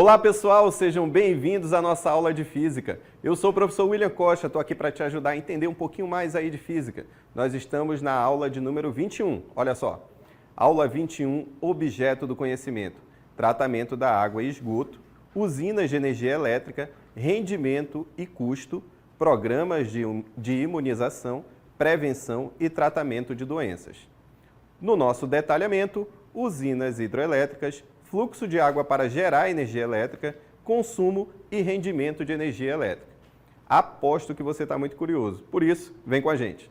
Olá pessoal, sejam bem-vindos à nossa aula de Física. Eu sou o professor William Costa, estou aqui para te ajudar a entender um pouquinho mais aí de Física. Nós estamos na aula de número 21, olha só. Aula 21, Objeto do Conhecimento, Tratamento da Água e Esgoto, Usinas de Energia Elétrica, Rendimento e Custo, Programas de Imunização, Prevenção e Tratamento de Doenças. No nosso detalhamento, usinas hidroelétricas, fluxo de água para gerar energia elétrica, consumo e rendimento de energia elétrica. Aposto que você está muito curioso, por isso, vem com a gente.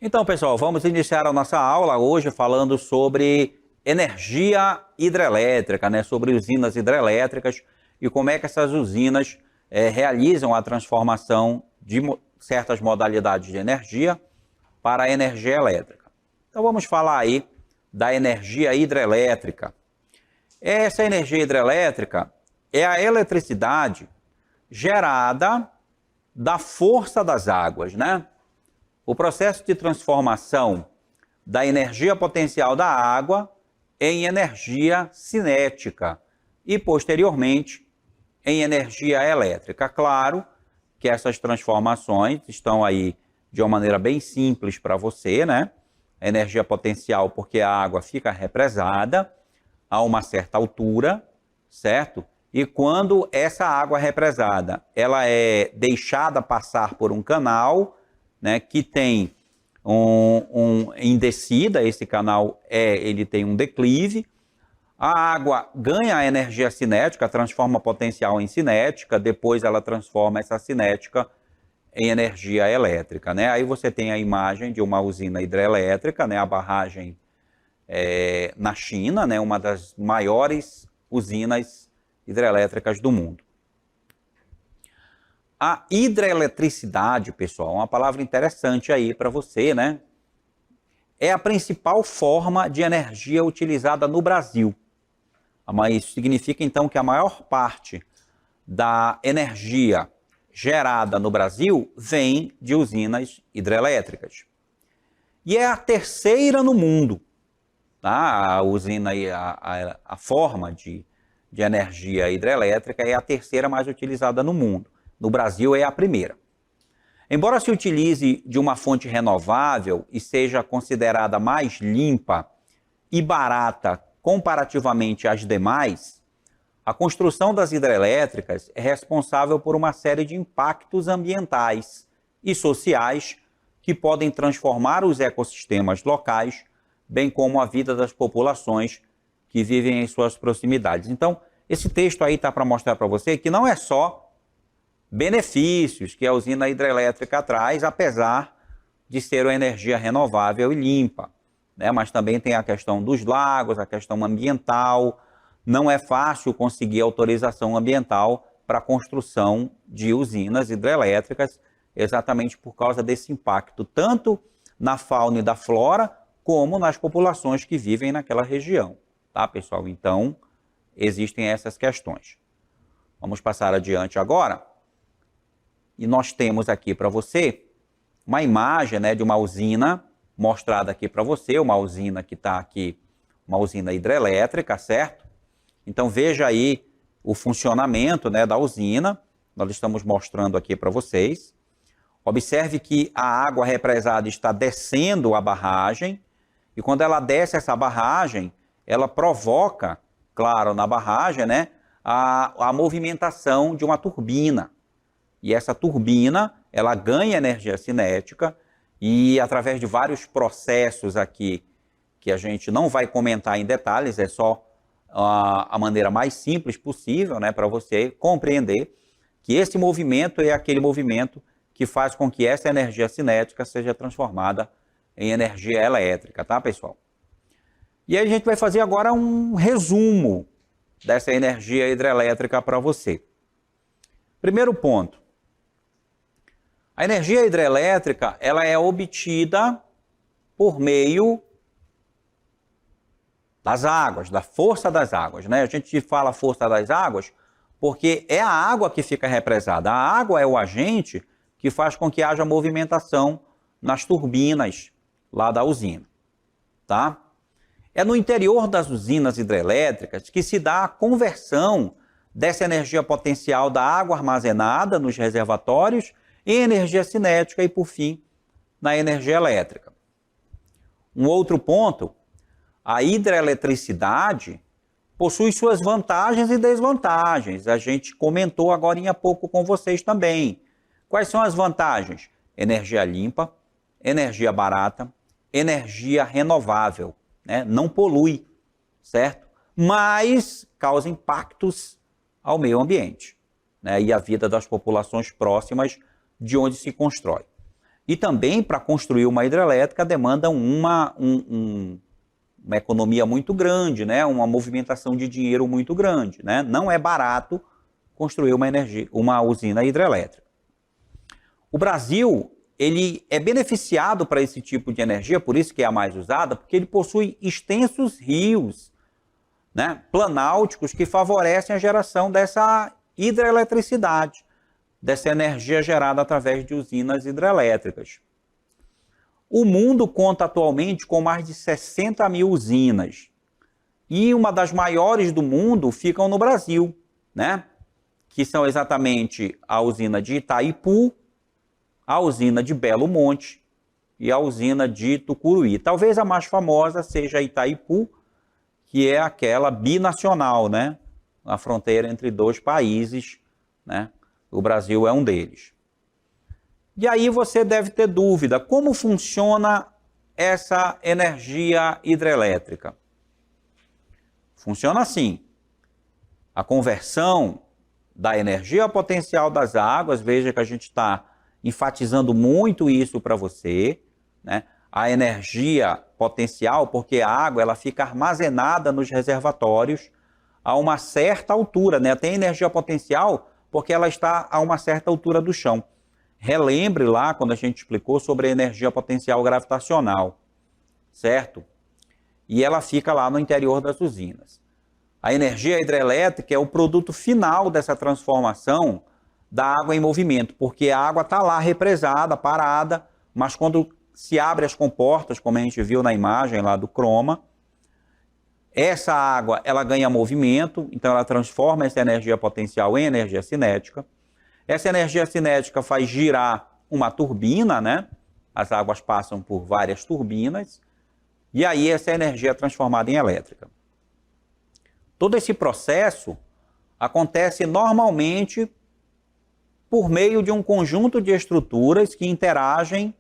Então, pessoal, vamos iniciar a nossa aula hoje falando sobre energia hidrelétrica, sobre usinas hidrelétricas e como é que essas usinas realizam a transformação de certas modalidades de energia para a energia elétrica. Então vamos falar aí da energia hidrelétrica. Essa energia hidrelétrica é a eletricidade gerada da força das águas, O processo de transformação da energia potencial da água em energia cinética e, posteriormente, em energia elétrica. Claro que essas transformações estão aí de uma maneira bem simples para você, A energia potencial, porque a água fica represada a uma certa altura, certo? E quando essa água represada, ela é deixada passar por um canal, que tem em descida, esse canal ele tem um declive. A água ganha a energia cinética, transforma potencial em cinética, depois ela transforma essa cinética em energia elétrica, Aí você tem a imagem de uma usina hidrelétrica, a barragem na China, uma das maiores usinas hidrelétricas do mundo. A hidroeletricidade, pessoal, uma palavra interessante aí para você, É a principal forma de energia utilizada no Brasil. Mas isso significa, então, que a maior parte da energia gerada no Brasil vem de usinas hidrelétricas. E é a terceira no mundo, A usina, a forma de energia hidrelétrica é a terceira mais utilizada no mundo. No Brasil é a primeira. Embora se utilize de uma fonte renovável e seja considerada mais limpa e barata comparativamente às demais, a construção das hidrelétricas é responsável por uma série de impactos ambientais e sociais que podem transformar os ecossistemas locais, bem como a vida das populações que vivem em suas proximidades. Então, esse texto aí está para mostrar para você que não é só benefícios que a usina hidrelétrica traz, apesar de ser uma energia renovável e limpa, Mas também tem a questão dos lagos, a questão ambiental. Não é fácil conseguir autorização ambiental para a construção de usinas hidrelétricas, exatamente por causa desse impacto, tanto na fauna e da flora, como nas populações que vivem naquela região, pessoal? Então, existem essas questões. Vamos passar adiante agora. E nós temos aqui para você uma imagem de uma usina mostrada aqui para você, uma usina que está aqui, uma usina hidrelétrica, certo? Então veja aí o funcionamento da usina, nós estamos mostrando aqui para vocês. Observe que a água represada está descendo a barragem, e quando ela desce essa barragem, ela provoca, claro, na barragem, a movimentação de uma turbina. E essa turbina, ela ganha energia cinética e através de vários processos aqui, que a gente não vai comentar em detalhes, é só a maneira mais simples possível, para você compreender que esse movimento é aquele movimento que faz com que essa energia cinética seja transformada em energia elétrica, pessoal? E aí a gente vai fazer agora um resumo dessa energia hidrelétrica para você. Primeiro ponto. A energia hidrelétrica, ela é obtida por meio das águas, da força das águas, A gente fala força das águas porque é a água que fica represada. A água é o agente que faz com que haja movimentação nas turbinas lá da usina, tá? É no interior das usinas hidrelétricas que se dá a conversão dessa energia potencial da água armazenada nos reservatórios em energia cinética e, por fim, na energia elétrica. Um outro ponto, a hidroeletricidade possui suas vantagens e desvantagens. A gente comentou agora há pouco com vocês também. Quais são as vantagens? Energia limpa, energia barata, energia renovável, né? Não polui, certo? Mas causa impactos ao meio ambiente, né? E à vida das populações próximas de onde se constrói. E também, para construir uma hidrelétrica, demanda uma economia muito grande, né? Uma movimentação de dinheiro muito grande, né? Não é barato construir uma usina hidrelétrica. O Brasil, ele é beneficiado para esse tipo de energia, por isso que é a mais usada, porque ele possui extensos rios, né, planálticos que favorecem a geração dessa hidroeletricidade, dessa energia gerada através de usinas hidrelétricas. O mundo conta atualmente com mais de 60 mil usinas. E uma das maiores do mundo ficam no Brasil, né? Que são exatamente a usina de Itaipu, a usina de Belo Monte e a usina de Tucuruí. Talvez a mais famosa seja a Itaipu, que é aquela binacional, né? A fronteira entre dois países, né? O Brasil é um deles. E aí você deve ter dúvida, como funciona essa energia hidrelétrica? Funciona assim, a conversão da energia potencial das águas, veja que a gente está enfatizando muito isso para você, né? A energia potencial, porque a água ela fica armazenada nos reservatórios a uma certa altura, né? Tem energia potencial porque ela está a uma certa altura do chão. Relembre lá quando a gente explicou sobre a energia potencial gravitacional, certo? E ela fica lá no interior das usinas. A energia hidrelétrica é o produto final dessa transformação da água em movimento, porque a água está lá represada, parada, mas quando se abre as comportas, como a gente viu na imagem lá do croma, essa água ela ganha movimento, então ela transforma essa energia potencial em energia cinética. Essa energia cinética faz girar uma turbina, né? As águas passam por várias turbinas, e aí essa energia é transformada em elétrica. Todo esse processo acontece normalmente por meio de um conjunto de estruturas que interagem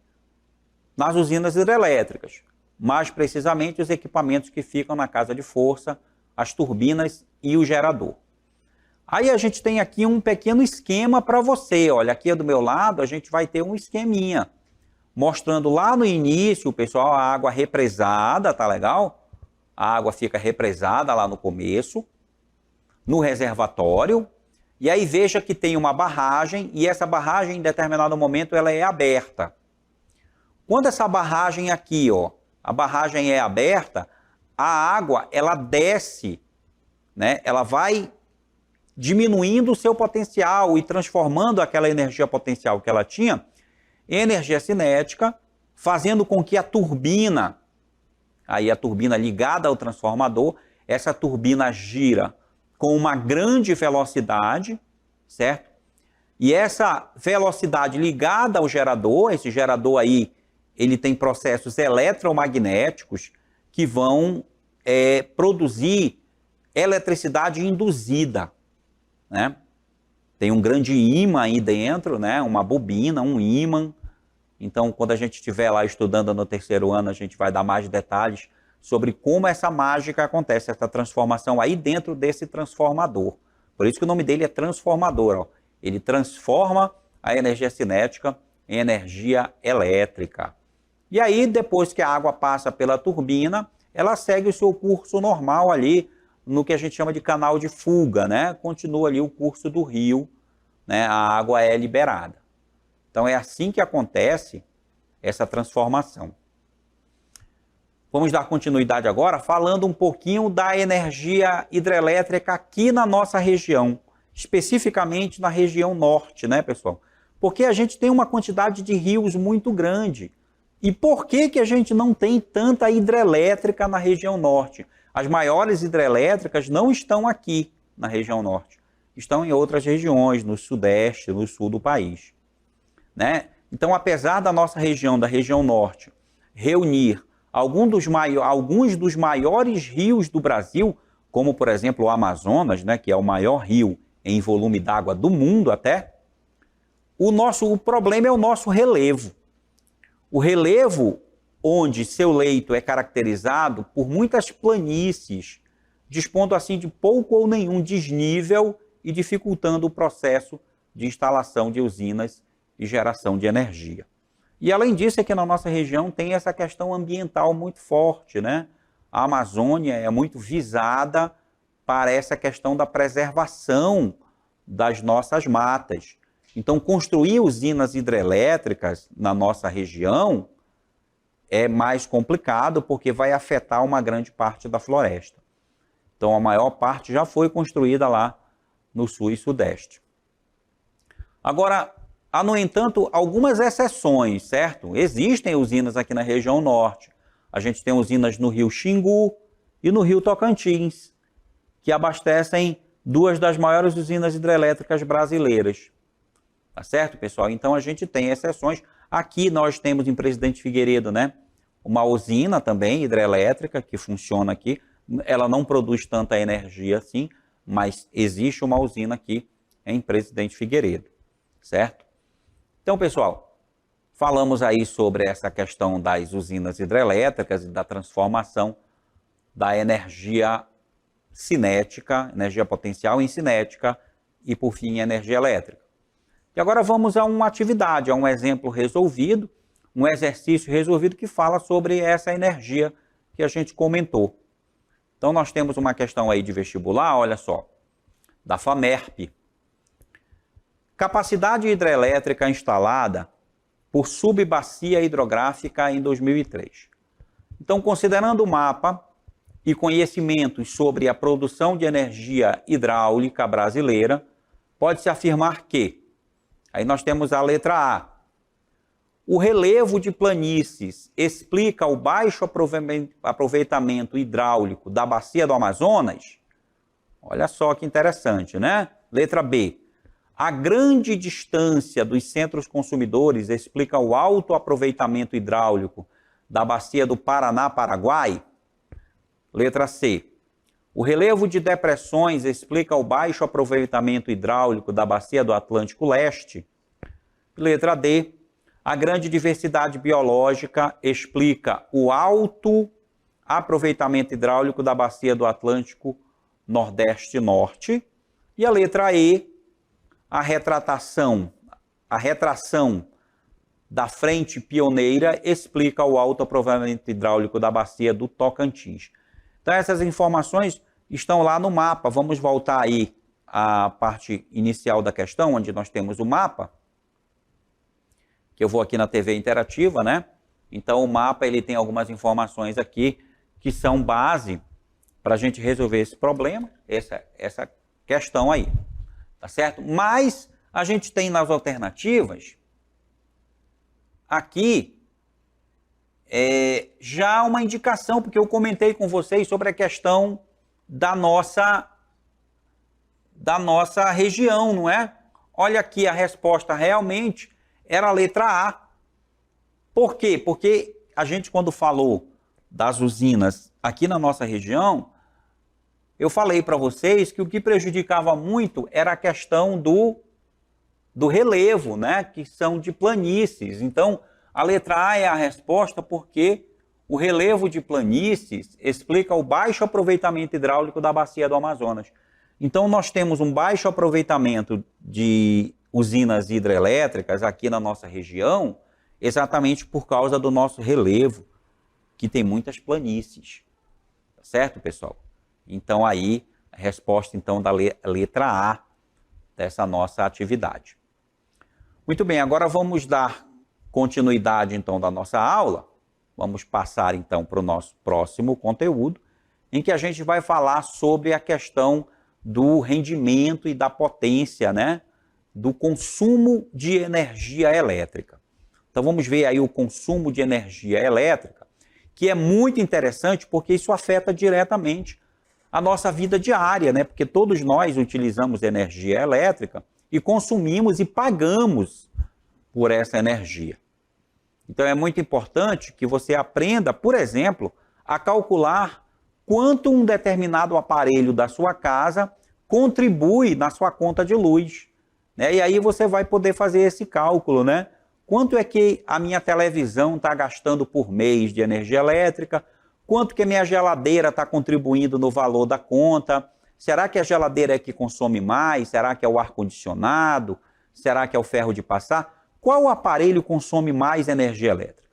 nas usinas hidrelétricas, mais precisamente os equipamentos que ficam na casa de força, as turbinas e o gerador. Aí a gente tem aqui um pequeno esquema para você, olha, aqui do meu lado a gente vai ter um esqueminha, mostrando lá no início, pessoal, a água represada, tá legal? A água fica represada lá no começo, no reservatório, e aí veja que tem uma barragem, e essa barragem em determinado momento ela é aberta. Quando essa barragem aqui, ó, a barragem é aberta, a água ela desce, né? Ela vai diminuindo o seu potencial e transformando aquela energia potencial que ela tinha em energia cinética, fazendo com que a turbina, aí a turbina ligada ao transformador, essa turbina gira com uma grande velocidade, certo? E essa velocidade ligada ao gerador, esse gerador aí, ele tem processos eletromagnéticos que vão produzir eletricidade induzida, né? Tem um grande ímã aí dentro, né? Uma bobina, um ímã. Então, quando a gente estiver lá estudando no terceiro ano, a gente vai dar mais detalhes sobre como essa mágica acontece, essa transformação aí dentro desse transformador. Por isso que o nome dele é transformador, ó. Ele transforma a energia cinética em energia elétrica. E aí, depois que a água passa pela turbina, ela segue o seu curso normal ali, no que a gente chama de canal de fuga, né? Continua ali o curso do rio, né? A água é liberada. Então é assim que acontece essa transformação. Vamos dar continuidade agora falando um pouquinho da energia hidrelétrica aqui na nossa região. especificamente na região norte, né, pessoal? Porque a gente tem uma quantidade de rios muito grande. E por que a gente não tem tanta hidrelétrica na região norte? As maiores hidrelétricas não estão aqui na região norte. Estão em outras regiões, no sudeste, no sul do país, né? Então, apesar da nossa região, da região norte, reunir alguns dos maiores rios do Brasil, como, por exemplo, o Amazonas, né, que é o maior rio em volume d'água do mundo até, o problema é o nosso relevo. O relevo, onde seu leito é caracterizado por muitas planícies, dispondo assim de pouco ou nenhum desnível e dificultando o processo de instalação de usinas e geração de energia. E além disso, aqui na nossa região tem essa questão ambiental muito forte, né? A Amazônia é muito visada para essa questão da preservação das nossas matas. Então, construir usinas hidrelétricas na nossa região é mais complicado porque vai afetar uma grande parte da floresta. Então, a maior parte já foi construída lá no sul e sudeste. Agora, há, no entanto, algumas exceções, certo? Existem usinas aqui na região norte. A gente tem usinas no rio Xingu e no rio Tocantins, que abastecem duas das maiores usinas hidrelétricas brasileiras. Tá certo, pessoal? Então, a gente tem exceções. Aqui nós temos em Presidente Figueiredo, né, uma usina também hidrelétrica que funciona aqui. Ela não produz tanta energia assim, mas existe uma usina aqui em Presidente Figueiredo, certo? Então, pessoal, falamos aí sobre essa questão das usinas hidrelétricas e da transformação da energia cinética, energia potencial em cinética e, por fim, energia elétrica. E agora vamos a uma atividade, a um exemplo resolvido, um exercício resolvido que fala sobre essa energia que a gente comentou. Então, nós temos uma questão aí de vestibular, olha só, da FAMERP. Capacidade hidrelétrica instalada por subbacia hidrográfica em 2003. Então, considerando o mapa e conhecimentos sobre a produção de energia hidráulica brasileira, pode-se afirmar que, aí nós temos a letra A, o relevo de planícies explica o baixo aproveitamento hidráulico da bacia do Amazonas? Olha só que interessante, né? Letra B, a grande distância dos centros consumidores explica o alto aproveitamento hidráulico da bacia do Paraná-Paraguai? Letra C, o relevo de depressões explica o baixo aproveitamento hidráulico da bacia do Atlântico Leste? Letra D, a grande diversidade biológica explica o alto aproveitamento hidráulico da bacia do Atlântico Nordeste-Norte? E a letra E, a retração da frente pioneira explica o alto aproveitamento hidráulico da bacia do Tocantins. Então, essas informações estão lá no mapa. Vamos voltar aí à parte inicial da questão, onde nós temos o mapa, que eu vou aqui na TV interativa, né? Então, o mapa ele tem algumas informações aqui que são base para a gente resolver esse problema, essa questão aí, tá certo? Mas a gente tem nas alternativas aqui já uma indicação, porque eu comentei com vocês sobre a questão da nossa região, não é? Olha aqui, a resposta realmente era a letra A. Por quê? Porque a gente, quando falou das usinas aqui na nossa região, eu falei para vocês que o que prejudicava muito era a questão do relevo, né? Que são de planícies. Então, a letra A é a resposta porque o relevo de planícies explica o baixo aproveitamento hidráulico da bacia do Amazonas. Então, nós temos um baixo aproveitamento de usinas hidrelétricas aqui na nossa região, exatamente por causa do nosso relevo, que tem muitas planícies. Tá certo, pessoal? Então, aí, a resposta então da letra A dessa nossa atividade. Muito bem, agora vamos dar continuidade então da nossa aula. Vamos passar então para o nosso próximo conteúdo, em que a gente vai falar sobre a questão do rendimento e da potência, né, do consumo de energia elétrica. Então vamos ver aí o consumo de energia elétrica, que é muito interessante porque isso afeta diretamente a nossa vida diária, né? Porque todos nós utilizamos energia elétrica e consumimos e pagamos por essa energia. Então é muito importante que você aprenda, por exemplo, a calcular quanto um determinado aparelho da sua casa contribui na sua conta de luz, né? E aí você vai poder fazer esse cálculo, né? Quanto é que a minha televisão está gastando por mês de energia elétrica? Quanto que a minha geladeira está contribuindo no valor da conta? Será que a geladeira é que consome mais? Será que é o ar-condicionado? Será que é o ferro de passar? Qual aparelho consome mais energia elétrica?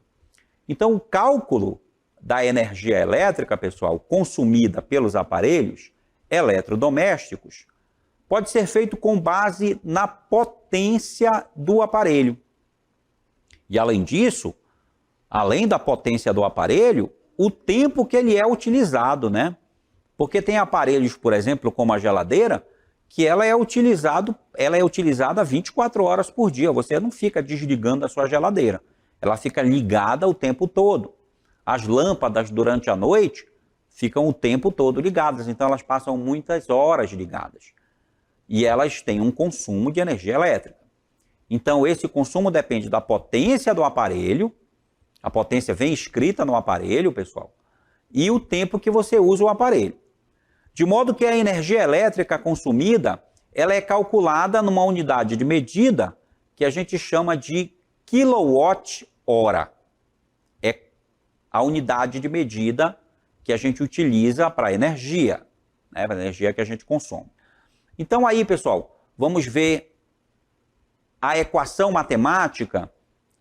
Então, o cálculo da energia elétrica, pessoal, consumida pelos aparelhos eletrodomésticos, pode ser feito com base na potência do aparelho. E além disso, além da potência do aparelho, o tempo que ele é utilizado, né? Porque tem aparelhos, por exemplo, como a geladeira, que ela é utilizada 24 horas por dia. Você não fica desligando a sua geladeira. Ela fica ligada o tempo todo. As lâmpadas durante a noite ficam o tempo todo ligadas, então elas passam muitas horas ligadas. E elas têm um consumo de energia elétrica. Então esse consumo depende da potência do aparelho, a potência vem escrita no aparelho, pessoal, e o tempo que você usa o aparelho. De modo que a energia elétrica consumida, ela é calculada numa unidade de medida que a gente chama de quilowatt-hora. É a unidade de medida que a gente utiliza para a energia, né, para a energia que a gente consome. Então aí, pessoal, vamos ver a equação matemática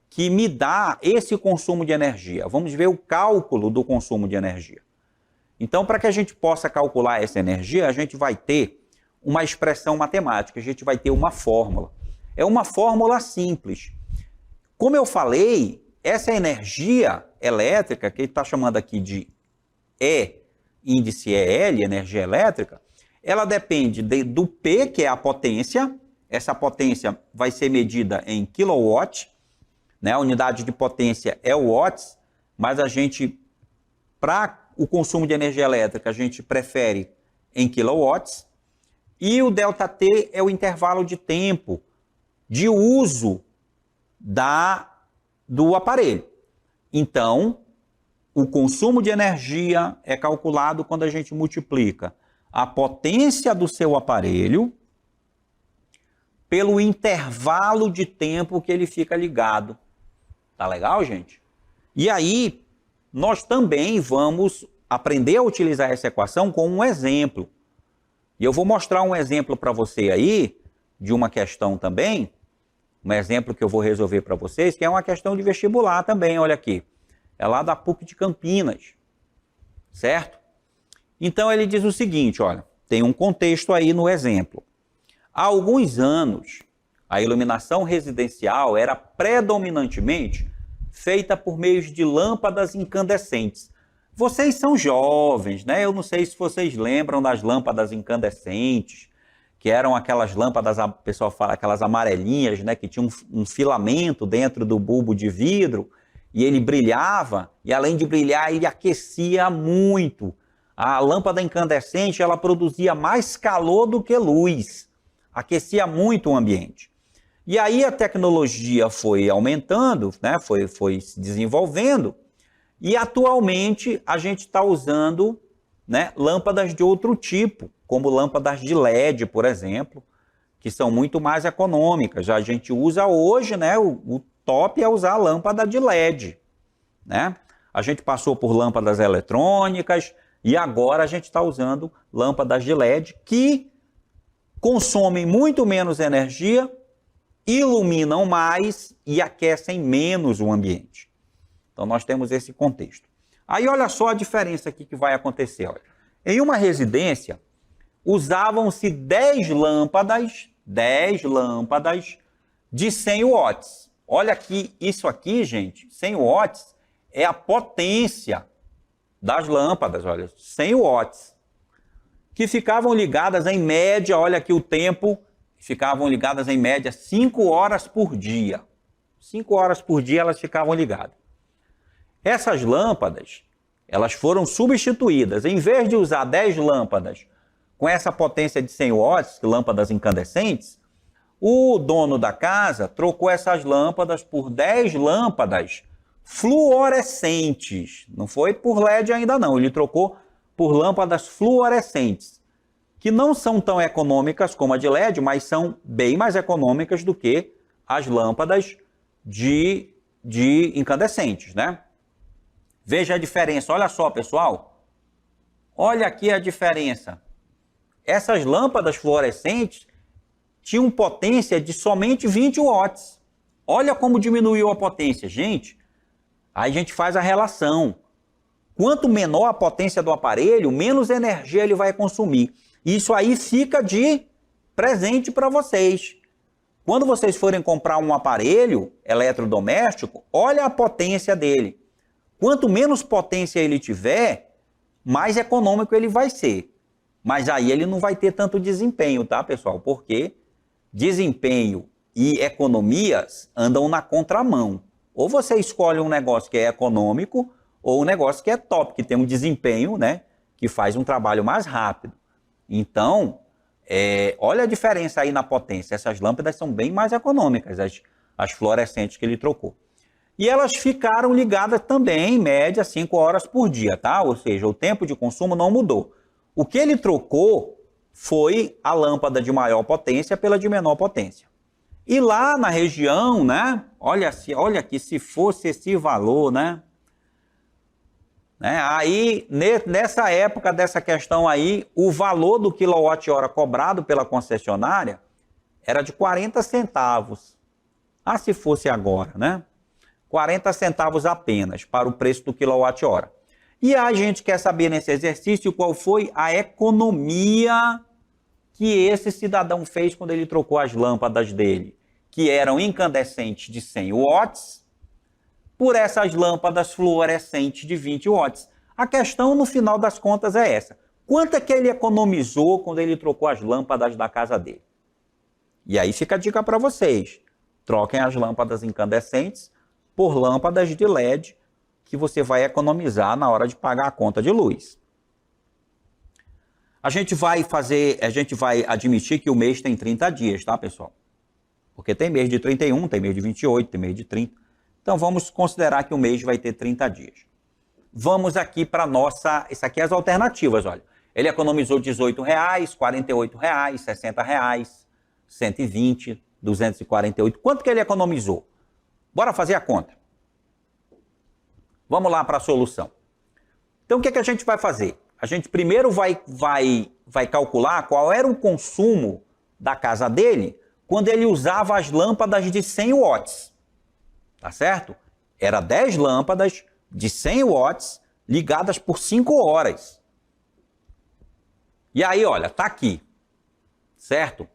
que me dá esse consumo de energia. Vamos ver o cálculo do consumo de energia. Então, para que a gente possa calcular essa energia, a gente vai ter uma expressão matemática, a gente vai ter uma fórmula. É uma fórmula simples. Como eu falei, essa energia elétrica, que ele está chamando aqui de E, índice EL, energia elétrica, ela depende do P, que é a potência. Essa potência vai ser medida em kilowatt, né? A unidade de potência é o watts, mas a gente, para o consumo de energia elétrica, a gente prefere em kilowatts. E o ΔT é o intervalo de tempo de uso do aparelho. Então, o consumo de energia é calculado quando a gente multiplica a potência do seu aparelho pelo intervalo de tempo que ele fica ligado. Tá legal, gente? E aí, nós também vamos aprender a utilizar essa equação com um exemplo. E eu vou mostrar um exemplo para você aí, de uma questão também, um exemplo que eu vou resolver para vocês, que é uma questão de vestibular também, olha aqui. É lá da PUC de Campinas, certo? Então ele diz o seguinte, olha, tem um contexto aí no exemplo. Há alguns anos, a iluminação residencial era predominantemente feita por meio de lâmpadas incandescentes. Vocês são jovens, né? Eu não sei se vocês lembram das lâmpadas incandescentes, que eram aquelas lâmpadas, o pessoal fala, aquelas amarelinhas, né? Que tinham um filamento dentro do bulbo de vidro e ele brilhava, e além de brilhar, ele aquecia muito. A lâmpada incandescente, ela produzia mais calor do que luz, aquecia muito o ambiente. E aí a tecnologia foi aumentando, né? Foi se desenvolvendo, e atualmente a gente está usando, né, lâmpadas de outro tipo, como lâmpadas de LED, por exemplo, que são muito mais econômicas. A gente usa hoje, né, o top é usar a lâmpada de LED, né? A gente passou por lâmpadas eletrônicas e agora a gente está usando lâmpadas de LED que consomem muito menos energia, iluminam mais e aquecem menos o ambiente. Então nós temos esse contexto. Aí olha só a diferença aqui que vai acontecer. Olha. Em uma residência, usavam-se 10 lâmpadas de 100 watts. Olha aqui, isso aqui, gente, 100 watts é a potência das lâmpadas, olha, 100 watts. que ficavam ligadas em média, olha aqui o tempo, ficavam ligadas em média 5 horas por dia. 5 horas por dia elas ficavam ligadas. Essas lâmpadas, elas foram substituídas. Em vez de usar 10 lâmpadas com essa potência de 100 watts, lâmpadas incandescentes, o dono da casa trocou essas lâmpadas por 10 lâmpadas fluorescentes. Não foi por LED ainda não, ele trocou por lâmpadas fluorescentes, que não são tão econômicas como a de LED, mas são bem mais econômicas do que as lâmpadas de incandescentes, né? Veja a diferença, olha só, pessoal. Olha aqui a diferença. Essas lâmpadas fluorescentes tinham potência de somente 20 watts. Olha como diminuiu a potência, gente. Aí a gente faz a relação. Quanto menor a potência do aparelho, menos energia ele vai consumir. Isso aí fica de presente para vocês. Quando vocês forem comprar um aparelho eletrodoméstico, olha a potência dele. Quanto menos potência ele tiver, mais econômico ele vai ser. Mas aí ele não vai ter tanto desempenho, tá, pessoal? Porque desempenho e economias andam na contramão. Ou você escolhe um negócio que é econômico, ou um negócio que é top, que tem um desempenho, né, que faz um trabalho mais rápido. Então, olha a diferença aí na potência. Essas lâmpadas são bem mais econômicas, as fluorescentes que ele trocou. E elas ficaram ligadas também, em média, 5 horas por dia, tá? Ou seja, o tempo de consumo não mudou. O que ele trocou foi a lâmpada de maior potência pela de menor potência. E lá na região, né? Olha aqui, se fosse esse valor, né? Aí, nessa época dessa questão aí, o valor do quilowatt-hora cobrado pela concessionária era de 40 centavos. Ah, se fosse agora, né? 40 centavos apenas para o preço do quilowatt-hora. E a gente quer saber nesse exercício qual foi a economia que esse cidadão fez quando ele trocou as lâmpadas dele, que eram incandescentes de 100 watts, por essas lâmpadas fluorescentes de 20 watts. A questão, no final das contas, é essa. Quanto é que ele economizou quando ele trocou as lâmpadas da casa dele? E aí fica a dica para vocês. Troquem as lâmpadas incandescentes por lâmpadas de LED, que você vai economizar na hora de pagar a conta de luz. A gente vai admitir que o mês tem 30 dias, tá, pessoal? Porque tem mês de 31, tem mês de 28, tem mês de 30. Então vamos considerar que o mês vai ter 30 dias. Vamos aqui para nossa... Isso aqui é as alternativas, olha. Ele economizou R$18, R$48, R$60, 120, 248. Quanto que ele economizou? Bora fazer a conta. Vamos lá para a solução. Então, o que a gente vai fazer? A gente primeiro vai calcular qual era o consumo da casa dele quando ele usava as lâmpadas de 100 watts. Tá certo? Era 10 lâmpadas de 100 watts ligadas por 5 horas. E aí, olha, tá aqui. Certo?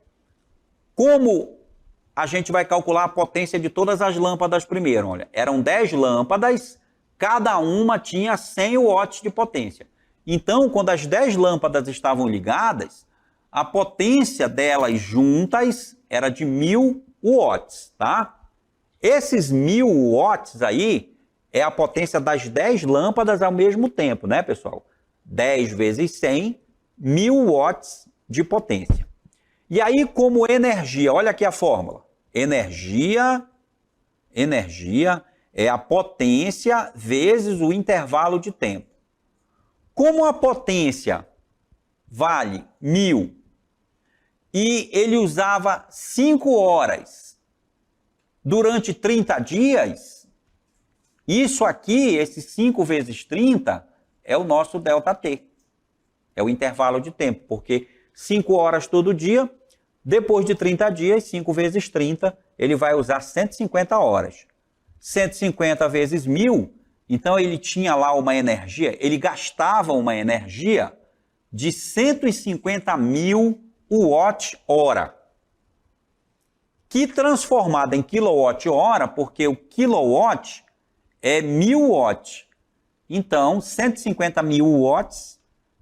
Como a gente vai calcular a potência de todas as lâmpadas primeiro? Olha, eram 10 lâmpadas, cada uma tinha 100 watts de potência. Então, quando as 10 lâmpadas estavam ligadas, a potência delas juntas era de 1000 watts, tá? Esses 1000 watts aí é a potência das 10 lâmpadas ao mesmo tempo, né, pessoal? 10 vezes 100, 1000 watts de potência. E aí, como energia, olha aqui a fórmula. Energia é a potência vezes o intervalo de tempo. Como a potência vale 1000 e ele usava 5 horas durante 30 dias, isso aqui, esse 5 vezes 30, é o nosso ΔT. É o intervalo de tempo, porque 5 horas todo dia, depois de 30 dias, 5 vezes 30, ele vai usar 150 horas. 150 vezes 1000, então ele tinha lá uma energia, ele gastava uma energia de 150.000 watt-hora, que transformada em quilowatt-hora, porque o quilowatt é 1000 watts. Então, 150.000 watts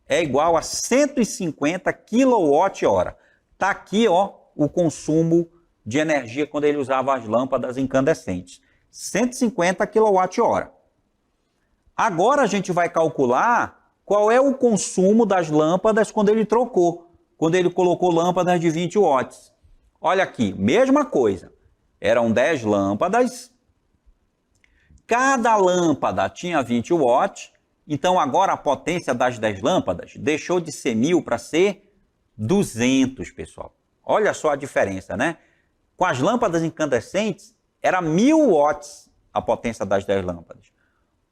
é igual a 150 kWh. Está aqui, ó, o consumo de energia quando ele usava as lâmpadas incandescentes. 150 kWh. Agora a gente vai calcular qual é o consumo das lâmpadas quando ele trocou, quando ele colocou lâmpadas de 20 watts. Olha aqui, mesma coisa. Eram 10 lâmpadas, cada lâmpada tinha 20 watts, então agora a potência das 10 lâmpadas deixou de ser 1000 para ser 200, pessoal. Olha só a diferença, né? Com as lâmpadas incandescentes, era 1000 watts a potência das 10 lâmpadas.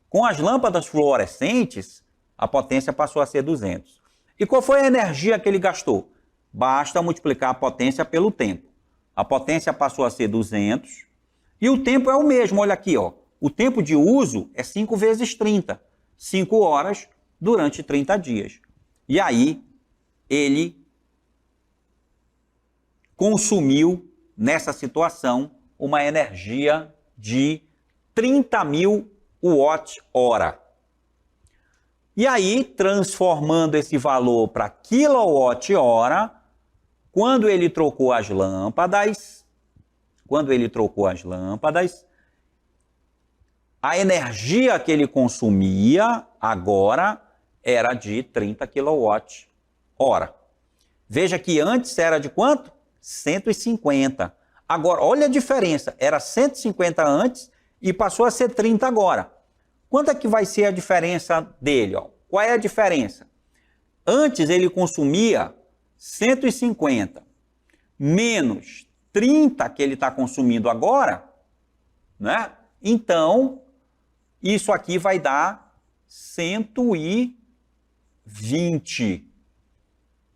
Com as lâmpadas fluorescentes, a potência passou a ser 200. E qual foi a energia que ele gastou? Basta multiplicar a potência pelo tempo. A potência passou a ser 200 e o tempo é o mesmo. Olha aqui, ó. O tempo de uso é 5 vezes 30. 5 horas durante 30 dias. E aí, ele consumiu, nessa situação, uma energia de 30.000 watt-hora. E aí, transformando esse valor para quilowatt-hora, quando ele trocou as lâmpadas, a energia que ele consumia agora era de 30 kWh. Veja que antes era de quanto? 150. Agora, olha a diferença. Era 150 antes e passou a ser 30 agora. Quanto é que vai ser a diferença dele? Ó? Qual é a diferença? Antes ele consumia 150 menos 30 que ele está consumindo agora, né? Então, isso aqui vai dar 120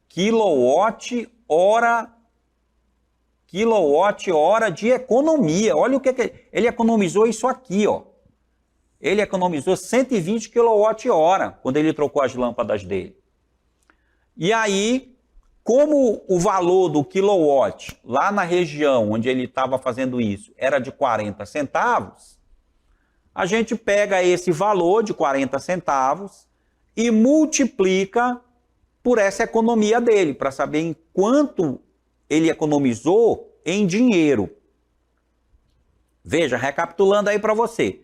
quilowatt-hora de economia. Olha o que ele economizou isso aqui, ó. Ele economizou 120 kWh quando ele trocou as lâmpadas dele. E aí, como o valor do quilowatt lá na região onde ele estava fazendo isso era de 40 centavos, a gente pega esse valor de 40 centavos e multiplica por essa economia dele, para saber em quanto ele economizou em dinheiro. Veja, recapitulando aí para você.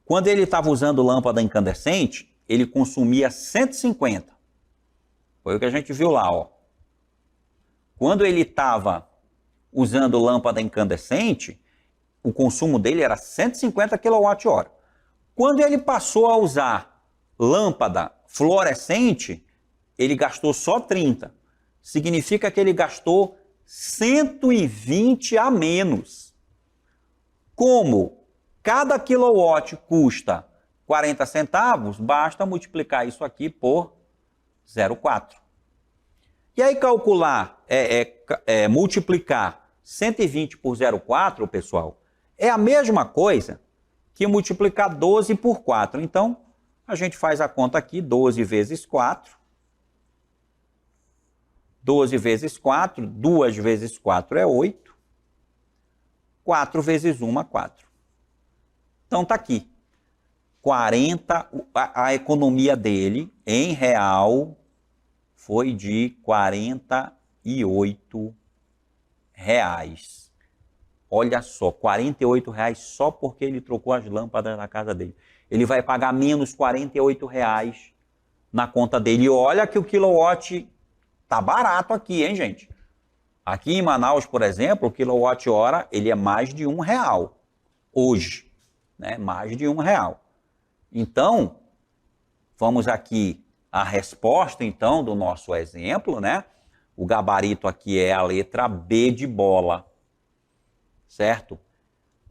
Quando ele estava usando lâmpada incandescente, ele consumia 150. Foi o que a gente viu lá, ó. Quando ele estava usando lâmpada incandescente, o consumo dele era 150 kWh. Quando ele passou a usar lâmpada fluorescente, ele gastou só 30. Significa que ele gastou 120 a menos. Como cada quilowatt custa 40 centavos, basta multiplicar isso aqui por 0,4. E aí calcular, multiplicar 120 por 0,4, pessoal, é a mesma coisa que multiplicar 12 por 4. Então, a gente faz a conta aqui, 12 vezes 4. 12 vezes 4, 2 vezes 4 é 8. 4 vezes 1 é 4. Então tá aqui. 40, a economia dele em real foi de R$48. Olha só, R$48 só porque ele trocou as lâmpadas na casa dele. Ele vai pagar menos R$48 na conta dele. E olha que o quilowatt tá barato aqui, hein, gente? Aqui em Manaus, por exemplo, o quilowatt-hora ele é mais de R$1 hoje, né? Mais de R$1. Então, vamos aqui a resposta, então, do nosso exemplo, né? O gabarito aqui é a letra B de bola, certo?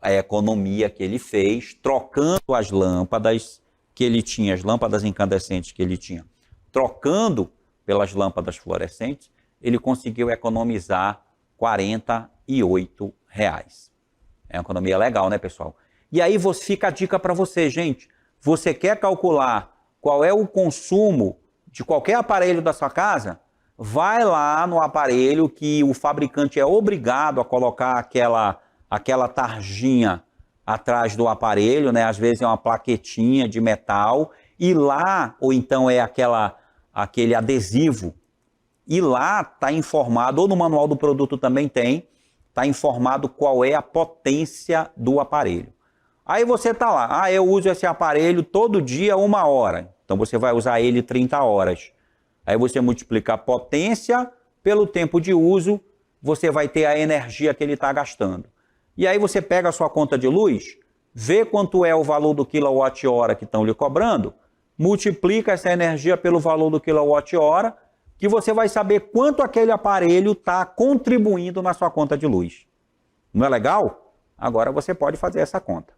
A economia que ele fez, trocando as lâmpadas que ele tinha, as lâmpadas incandescentes que ele tinha, trocando pelas lâmpadas fluorescentes, ele conseguiu economizar R$48. É uma economia legal, né, pessoal? E aí fica a dica para você, gente. Você quer calcular qual é o consumo de qualquer aparelho da sua casa? Vai lá no aparelho que o fabricante é obrigado a colocar aquela tarjinha atrás do aparelho, né? Às vezes é uma plaquetinha de metal, e lá, ou então é aquela aquele adesivo. E lá está informado, ou no manual do produto também tem, está informado qual é a potência do aparelho. Aí você está lá, eu uso esse aparelho todo dia 1 hora. Então você vai usar ele 30 horas. Aí você multiplica a potência pelo tempo de uso, você vai ter a energia que ele está gastando. E aí você pega a sua conta de luz, vê quanto é o valor do quilowatt-hora que estão lhe cobrando, multiplica essa energia pelo valor do quilowatt-hora, que você vai saber quanto aquele aparelho está contribuindo na sua conta de luz. Não é legal? Agora você pode fazer essa conta.